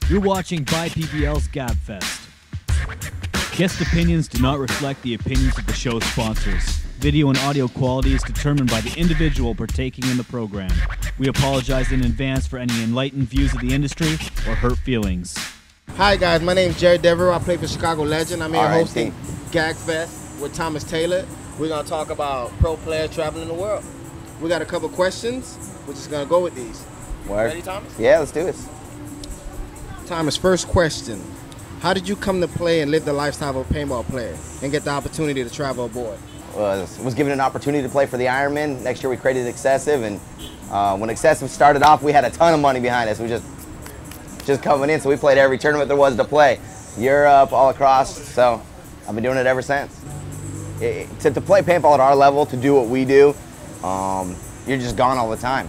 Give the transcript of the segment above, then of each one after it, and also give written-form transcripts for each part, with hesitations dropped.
You're watching BuyPBL's Gab-fest. Guest opinions do not reflect the opinions of the show's sponsors. Video and audio quality is determined by the individual partaking in the program. We apologize in advance for any enlightened views of the industry or hurt feelings. Hi guys, my name is Jerry Devereaux. I play for Chicago Legend. I'm here hosting Gab-fest with Thomas Taylor. We're going to talk about pro players traveling the world. We got a couple questions. We're just going to go with these. Ready, Thomas? Yeah, let's do this. Thomas, first question. How did you come to play and live the lifestyle of a paintball player and get the opportunity to travel aboard? Was given an opportunity to play for the Ironman. Next year we created Excessive, and when Excessive started off, we had a ton of money behind us. We just coming in, so we played every tournament there was to play. Europe, all across, so I've been doing it ever since. To play paintball at our level, to do what we do, you're just gone all the time.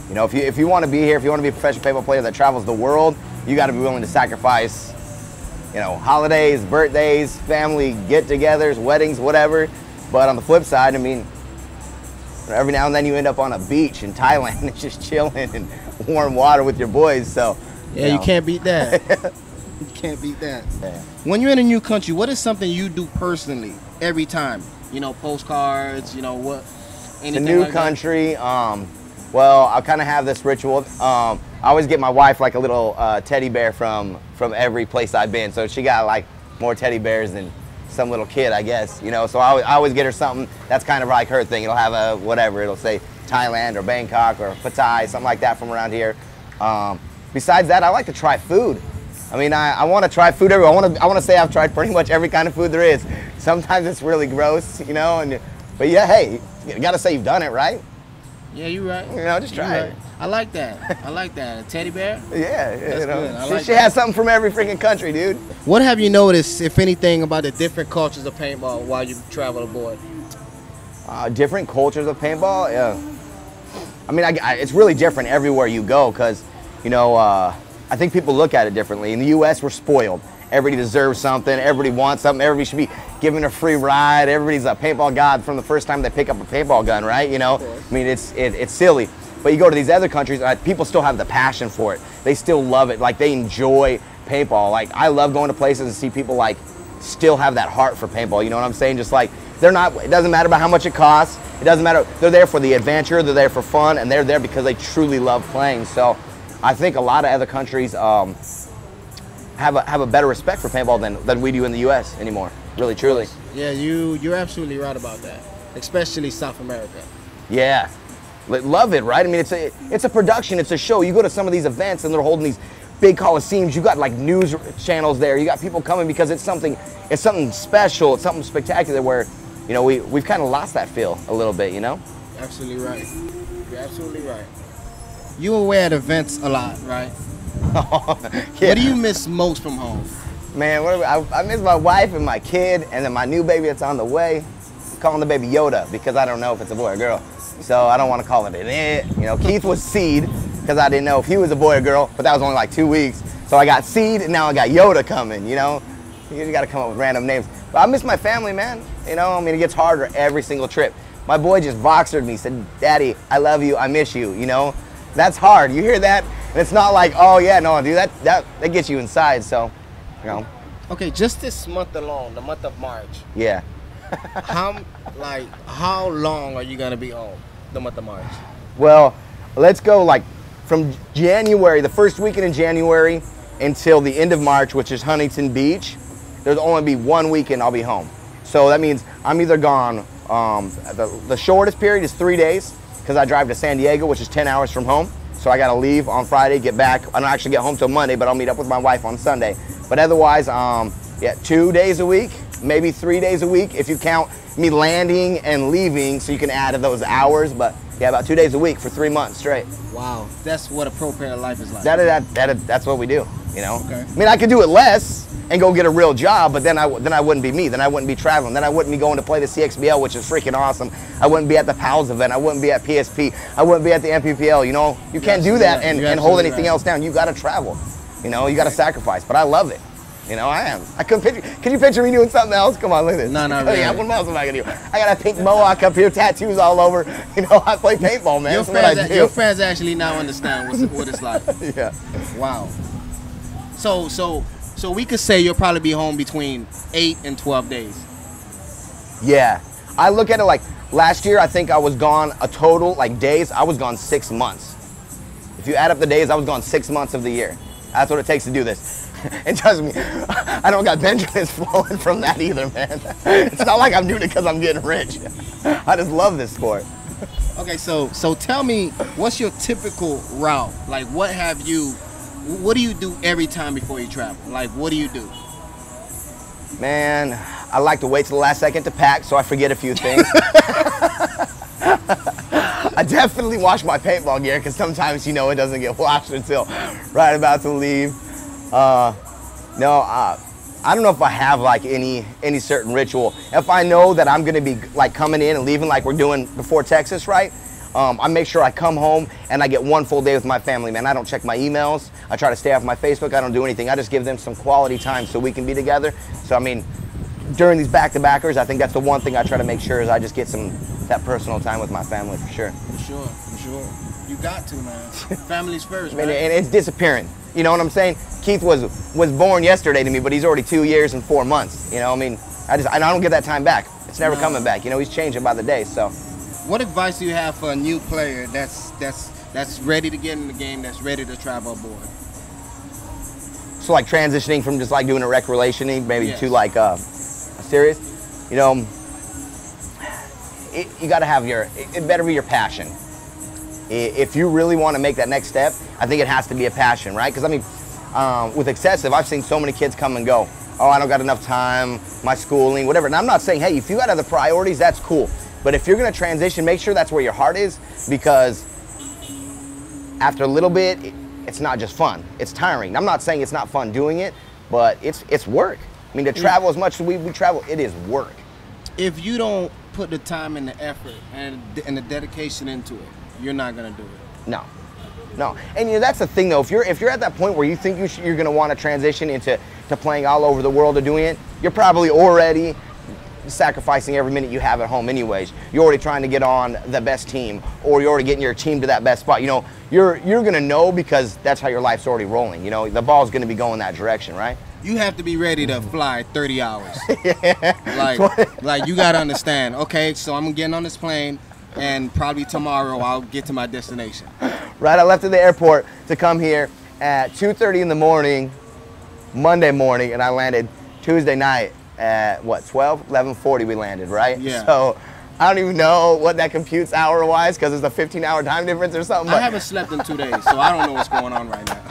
You know, if you want to be here, if you want to be a professional paintball player that travels the world, you got to be willing to sacrifice, you know, holidays, birthdays, family get-togethers, weddings, whatever. But on the flip side, I mean, every now and then you end up on a beach in Thailand and just chilling in warm water with your boys. So yeah, you can't beat that. You can't beat that. Yeah. When you're in a new country, what is something you do personally every time? You know, postcards. You know what? It's a new country. Well, I kind of have this ritual. I always get my wife like a little teddy bear from every place I've been. So she got like more teddy bears than some little kid, I guess. You know, so I always get her something that's kind of like her thing. It'll have a whatever. It'll say Thailand or Bangkok or Pattaya, something like that from around here. Besides that, I like to try food. I mean, I want to try food everywhere. I want to say I've tried pretty much every kind of food there is. Sometimes it's really gross, you know. But yeah, hey, you got to say you've done it, right? Yeah, you're right. You know, just try it. I like that. I like that. A teddy bear? Yeah, that's you know. Good. I like she has something from every freaking country, dude. What have you noticed, if anything, about the different cultures of paintball while you travel aboard? Different cultures of paintball? Yeah. I mean, it's really different everywhere you go because, you know, I think people look at it differently. In the U.S., we're spoiled. Everybody deserves something. Everybody wants something. Everybody should be given a free ride. Everybody's a paintball god from the first time they pick up a paintball gun, right? You know, I mean, it's silly. But you go to these other countries, people still have the passion for it. They still love it. Like, they enjoy paintball. Like, I love going to places and see people, like, still have that heart for paintball. You know what I'm saying? Just like, they're not, it doesn't matter about how much it costs. It doesn't matter. They're there for the adventure. They're there for fun. And they're there because they truly love playing. So I think a lot of other countries have a better respect for paintball than we do in the U.S. anymore. Really, truly. Yeah, you're absolutely right about that. Especially South America. Yeah. Love it, right? I mean, it's a production, it's a show. You go to some of these events and they're holding these big coliseums. You got like news channels there. You got people coming because it's something special. It's something spectacular. Where, you know, we've kind of lost that feel a little bit. You know. Absolutely right. You're absolutely right. You away at events a lot, right? Yeah. What do you miss most from home? Man, I miss my wife and my kid, and then my new baby that's on the way. I'm calling the baby Yoda because I don't know if it's a boy or girl. So I don't want to call it an it. You know, Keith was Seed because I didn't know if he was a boy or girl, but that was only like 2 weeks. So I got Seed, and now I got Yoda coming, you know. You got to come up with random names. But I miss my family, man. You know, I mean, it gets harder every single trip. My boy just Voxered me, said, Daddy, I love you, I miss you, you know. That's hard. You hear that? And it's not like, oh, yeah, no, dude, that gets you inside, so, you know. Okay, just this month alone, the month of March. Yeah. How long are you gonna be home the month of March? Well, let's go like from January, the first weekend in January until the end of March, which is Huntington Beach. There's only be 1 weekend I'll be home. So that means I'm either gone, the shortest period is 3 days because I drive to San Diego, which is 10 hours from home. So I gotta leave on Friday, get back. I don't actually get home till Monday, but I'll meet up with my wife on Sunday. But otherwise, yeah, 2 days a week, maybe 3 days a week if you count me landing and leaving, so you can add those hours. But yeah, about 2 days a week for 3 months straight. Wow, that's what a pro player life is like. That's what we do, you know. Okay. I mean, I could do it less and go get a real job, but then I wouldn't be me. Then I wouldn't be traveling. Then I wouldn't be going to play the CXBL, which is freaking awesome. I wouldn't be at the PALS event. I wouldn't be at PSP. I wouldn't be at the MPPL. You know, you can't do that and hold anything else down. You got to travel. You know, you got to sacrifice. But I love it. You know, I am. I couldn't picture. Can you picture me doing something else? Come on, look at this. No, really. Yeah, what else am I gonna do? I got a pink mohawk up here, tattoos all over. You know, I play paintball, man. Your friends actually now understand what it's like. Yeah. Wow. So we could say you'll probably be home between 8 and 12 days. Yeah, I look at it like last year. I think I was gone a total like days. I was gone 6 months. If you add up the days, I was gone 6 months of the year. That's what it takes to do this. And trust me, I don't got Benjamins flowing from that either, man. It's not like I'm doing it because I'm getting rich. I just love this sport. Okay, so tell me, what's your typical route? Like, what do you do every time before you travel? Like, what do you do? Man, I like to wait till the last second to pack so I forget a few things. I definitely wash my paintball gear because sometimes, you know, it doesn't get washed until right about to leave. I don't know if I have like any certain ritual. If I know that I'm gonna be like coming in and leaving like we're doing before Texas, right? I make sure I come home and I get one full day with my family, man. I don't check my emails. I try to stay off my Facebook. I don't do anything. I just give them some quality time so we can be together. So, I mean, during these back-to-backers, I think that's the one thing I try to make sure is I just get that personal time with my family, for sure. For sure. You got to, man. Family's first, man. And it's disappearing. You know what I'm saying? Keith was born yesterday to me, but he's already 2 years and 4 months. You know, I mean, I don't get that time back. It's never coming back. You know, he's changing by the day. So, what advice do you have for a new player that's ready to get in the game, that's ready to travel aboard? So, like transitioning from just like doing a recreation maybe to like a serious, you know, you got to have it better be your passion. If you really want to make that next step, I think it has to be a passion, right? Because I mean, with excessive, I've seen so many kids come and go. Oh, I don't got enough time, my schooling, whatever. And I'm not saying, hey, if you got other priorities, that's cool. But if you're going to transition, make sure that's where your heart is, because after a little bit, it's not just fun. It's tiring. I'm not saying it's not fun doing it, but it's work. I mean, to travel as much as we travel, it is work. If you don't put the time and the effort and the dedication into it, you're not gonna do it. No. And you know, that's the thing though. If you're at that point where you think you're gonna want to transition into playing all over the world or doing it, you're probably already sacrificing every minute you have at home anyways. You're already trying to get on the best team, or you're already getting your team to that best spot. You know, you're gonna know because that's how your life's already rolling. You know, the ball's gonna be going that direction, right? You have to be ready to fly 30 hours. Yeah. Like you gotta understand, okay, so I'm getting on this plane and probably tomorrow I'll get to my destination. Right, I left at the airport to come here at 2:30 in the morning, Monday morning, and I landed Tuesday night at what, 11:40 we landed, right? Yeah. So I don't even know what that computes hour-wise because it's a 15-hour time difference or something. I haven't slept in 2 days, so I don't know what's going on right now.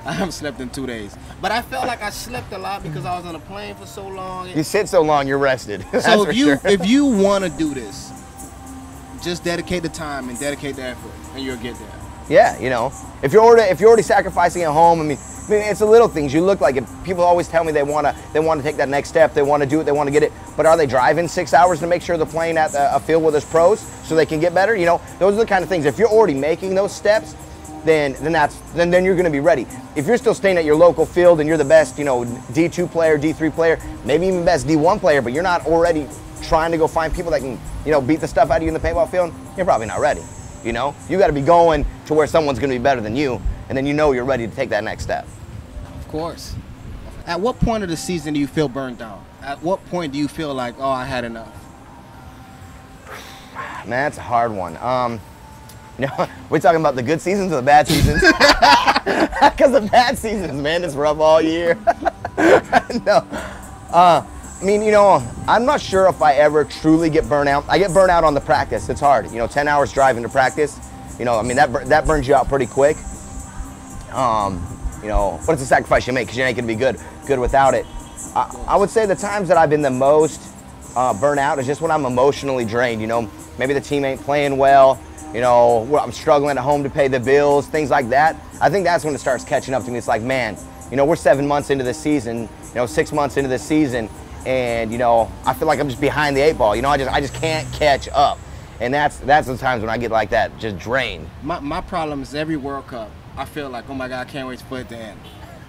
I haven't slept in 2 days. But I felt like I slept a lot because I was on a plane for so long. You sit so long, you're rested. So if you want to do this, just dedicate the time and dedicate the effort, and you'll get there. Yeah, you know, if you're already sacrificing at home, I mean, it's the little things. You look like it. People always tell me they want to take that next step. They want to do it. They want to get it. But are they driving 6 hours to make sure they're playing at a field where there's pros so they can get better? You know, those are the kind of things. If you're already making those steps, then you're going to be ready. If you're still staying at your local field and you're the best, you know, D2 player, D3 player, maybe even best D1 player, but you're not already trying to go find people that can, you know, beat the stuff out of you in the paintball field, you're probably not ready. You know, you got to be going to where someone's going to be better than you, and then you know you're ready to take that next step. Of course. At what point of the season do you feel burnt out? At what point do you feel like, oh, I had enough? Man, that's a hard one. You know, we're talking about the good seasons or the bad seasons? Because the bad seasons, man, it's rough all year. No. I mean, you know, I'm not sure if I ever truly get burnt out. I get burnt out on the practice. It's hard. You know, 10 hours driving to practice. You know, I mean, that burns you out pretty quick. You know, but it's a sacrifice you make because you ain't going to be good without it. I would say the times that I've been the most burnt out is just when I'm emotionally drained. You know, maybe the team ain't playing well. You know, I'm struggling at home to pay the bills, things like that. I think that's when it starts catching up to me. It's like, man, you know, we're 7 months into this season, you know, 6 months into this season, and, you know, I feel like I'm just behind the 8 ball. You know, I just can't catch up. And that's the times when I get like that, just drained. My problem is every World Cup, I feel like, oh my God, I can't wait for it to end.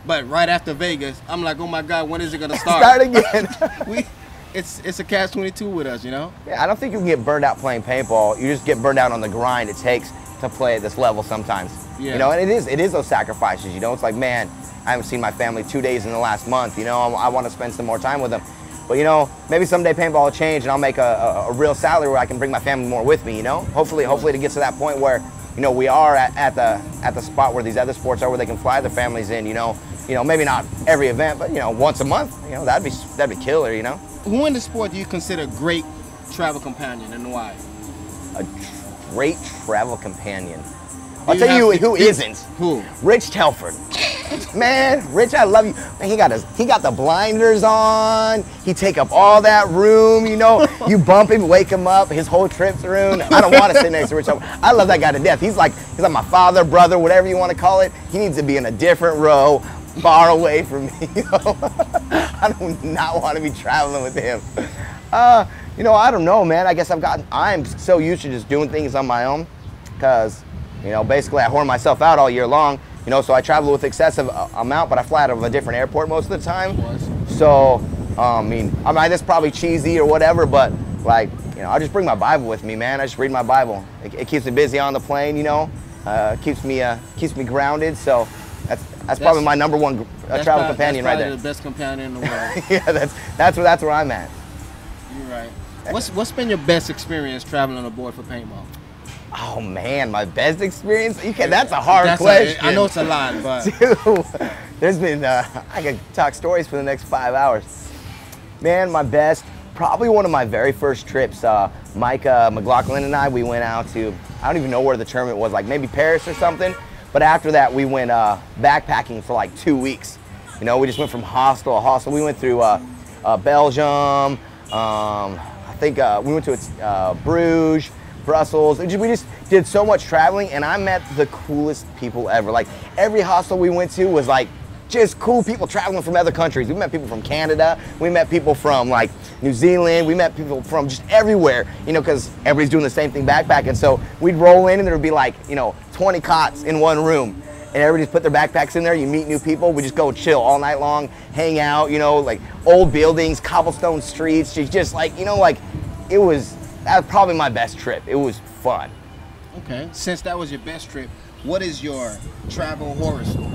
But right after Vegas, I'm like, oh my God, when is it gonna start? Start again. It's a catch-22 with us, you know? Yeah, I don't think you can get burned out playing paintball. You just get burned out on the grind it takes to play at this level sometimes. Yeah. You know, and it is those sacrifices, you know. It's like, man, I haven't seen my family 2 days in the last month, you know. I want to spend some more time with them. But, you know, maybe someday paintball will change and I'll make a real salary where I can bring my family more with me, you know. Hopefully to get to that point where, you know, we are at the spot where these other sports are, where they can fly their families in, you know. You know, maybe not every event, but, you know, once a month, you know, that'd be killer, you know. Who in the sport do you consider a great travel companion and why? A great travel companion. I'll tell you who isn't. Who? Rich Telford. Man, Rich, I love you. Man, he got the blinders on. He take up all that room, you know. You bump him, wake him up, his whole trip's ruined. I don't want to sit next to Rich Telford. I love that guy to death. He's like my father, brother, whatever you want to call it. He needs to be in a different row, far away from me, you know. I do not want to be traveling with him. You know, I don't know, man. I guess I'm so used to just doing things on my own, because, you know, basically I whore myself out all year long, you know, so I travel with excessive amount, but I fly out of a different airport most of the time. So, I mean, that's probably cheesy or whatever, but, like, you know, I just bring my Bible with me, man. I just read my Bible. It keeps me busy on the plane, you know, keeps me grounded. So that's probably my number one travel companion right there. That's probably the best companion in the world. Yeah, that's where I'm at. You're right. What's been your best experience traveling aboard for paintball? Oh man, my best experience? That's a hard question. I know it's a lot, but dude, there's been I could talk stories for the next 5 hours. Man, my best, probably one of my very first trips. Mike McLaughlin and I, we went out to, I don't even know where the tournament was, like maybe Paris or something. But after that, we went backpacking for like 2 weeks. You know, we just went from hostel to hostel. We went through Belgium. I think we went to Bruges, Brussels. We just did so much traveling, and I met the coolest people ever. Like, every hostel we went to was like just cool people traveling from other countries. We met people from Canada. We met people from like New Zealand. We met people from just everywhere, you know, because everybody's doing the same thing, backpacking. So we'd roll in and there would be like, you know, 20 cots in one room, and everybody just put their backpacks in there. You meet new people. We just go chill all night long, hang out, you know, like old buildings, cobblestone streets, just like, you know, like that was probably my best trip. It was fun. Okay, since that was your best trip, what is your travel horror story?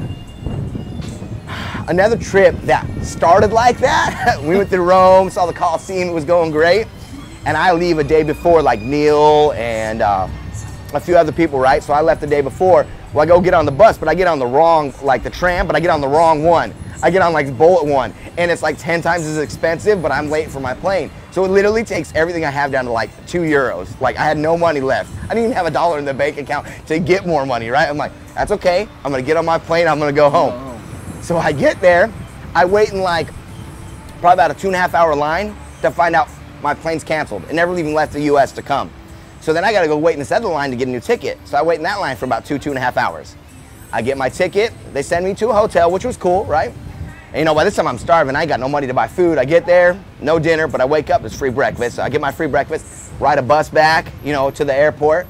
Another trip that started like that, we went to Rome, saw the Colosseum, it was going great, and I leave a day before, like Neil and a few other people, right? So I left the day before. Well, I go get on the bus, but I get on the wrong, like the tram, but I get on the wrong one. I get on like the bullet one, and it's like 10 times as expensive, but I'm late for my plane. So it literally takes everything I have down to like €2. Like, I had no money left. I didn't even have $1 in the bank account to get more money, right? I'm like, that's okay. I'm gonna get on my plane, I'm gonna go home. So I get there, I wait in like probably about a 2.5 hour line to find out my plane's canceled and never even left the US to come. So then I gotta go wait in this other line to get a new ticket. So I wait in that line for about 2.5 hours. I get my ticket, they send me to a hotel, which was cool, right? And you know, by this time I'm starving, I ain't got no money to buy food. I get there, no dinner, but I wake up, there's free breakfast. So I get my free breakfast, ride a bus back, you know, to the airport.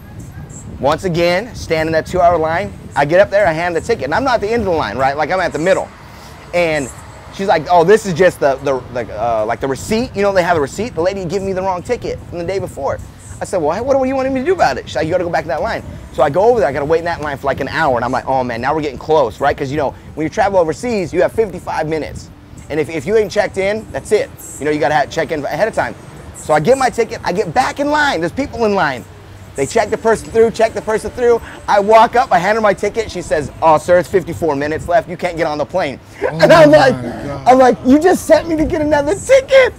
Once again, stand in that 2 hour line. I get up there, I hand the ticket, and I'm not at the end of the line, right? Like, I'm at the middle. And she's like, oh, this is just the receipt. You know, they have a receipt. The lady gave me the wrong ticket from the day before. I said, well, what do you want me to do about it? She's like, you gotta go back to that line. So I go over there, I gotta wait in that line for like an hour, and I'm like, oh man, now we're getting close, right? Because you know, when you travel overseas, you have 55 minutes. And if you ain't checked in, that's it. You know, you gotta check in ahead of time. So I get my ticket, I get back in line, there's people in line. They check the person through, I walk up, I hand her my ticket, she says, oh sir, it's 54 minutes left, you can't get on the plane. Oh, and I'm like, you just sent me to get another ticket.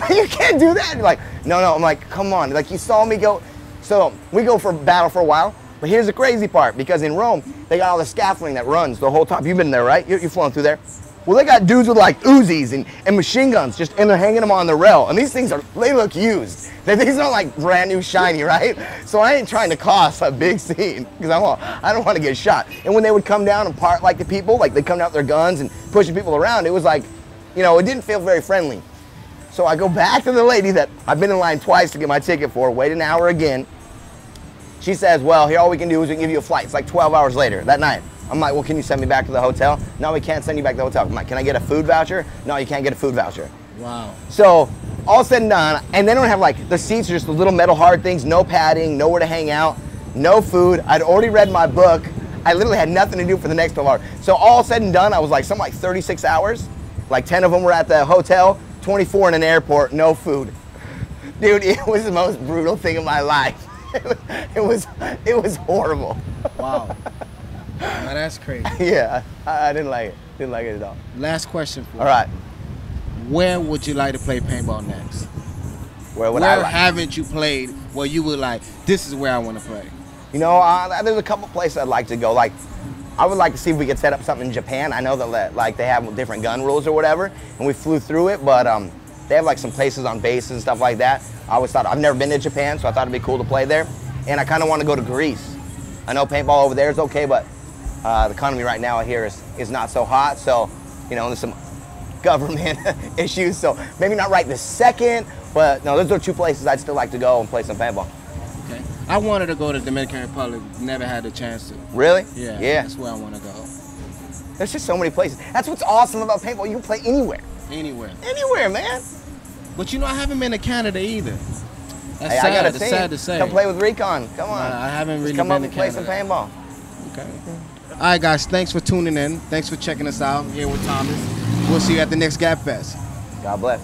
You can't do that. You're like, no, I'm like, come on, like you saw me go. So we go for battle for a while, but here's the crazy part, because in Rome, they got all the scaffolding that runs the whole time. You've been there, right? You've flown through there. Well, they got dudes with like Uzis and machine guns and they're hanging them on the rail. And these things they look used. These aren't like brand new shiny, right? So I ain't trying to cause a big scene because I don't want to get shot. And when they would come down and part like the people, like they come down with their guns and pushing people around, it was like, you know, it didn't feel very friendly. So I go back to the lady that I've been in line twice to get my ticket for, wait an hour again. She says, well, here all we can do is we can give you a flight. It's like 12 hours later that night. I'm like, well, can you send me back to the hotel? No, we can't send you back to the hotel. I'm like, can I get a food voucher? No, you can't get a food voucher. Wow. So all said and done, and they don't have like, the seats are just the little metal hard things, no padding, nowhere to hang out. no food. I'd already read my book. I literally had nothing to do for the next 12 hours. So all said and done, I was like something like 36 hours. Like 10 of them were at the hotel, 24 in an airport, no food. Dude, it was the most brutal thing in my life. It was horrible. Wow. Now that's crazy. Yeah, I didn't like it. Didn't like it at all. Last question for you. All right. Where would you like to play paintball next? Where haven't you played where you would like, this is where I want to play? You know, there's a couple places I'd like to go. Like, I would like to see if we could set up something in Japan. I know that like they have different gun rules or whatever, and we flew through it, but they have like some places on bases and stuff like that. I always thought, I've never been to Japan, so I thought it'd be cool to play there. And I kind of want to go to Greece. I know paintball over there is okay, but the economy right now here is not so hot, so, you know, there's some government issues, so maybe not right this second, but no, those are two places I'd still like to go and play some paintball. Okay. I wanted to go to the Dominican Republic, never had the chance to. Really? Yeah. That's where I want to go. There's just so many places. That's what's awesome about paintball. You can play anywhere. Anywhere. Anywhere, man. But you know, I haven't been to Canada either. That's Hey, sad. I gotta It's say, sad to say. come play with Recon. Come on. I haven't really Just come been up to and play Canada. some paintball. Okay. All right, guys. Thanks for tuning in. Thanks for checking us out. I'm here with Thomas. We'll see you at the next Gab-fest. God bless.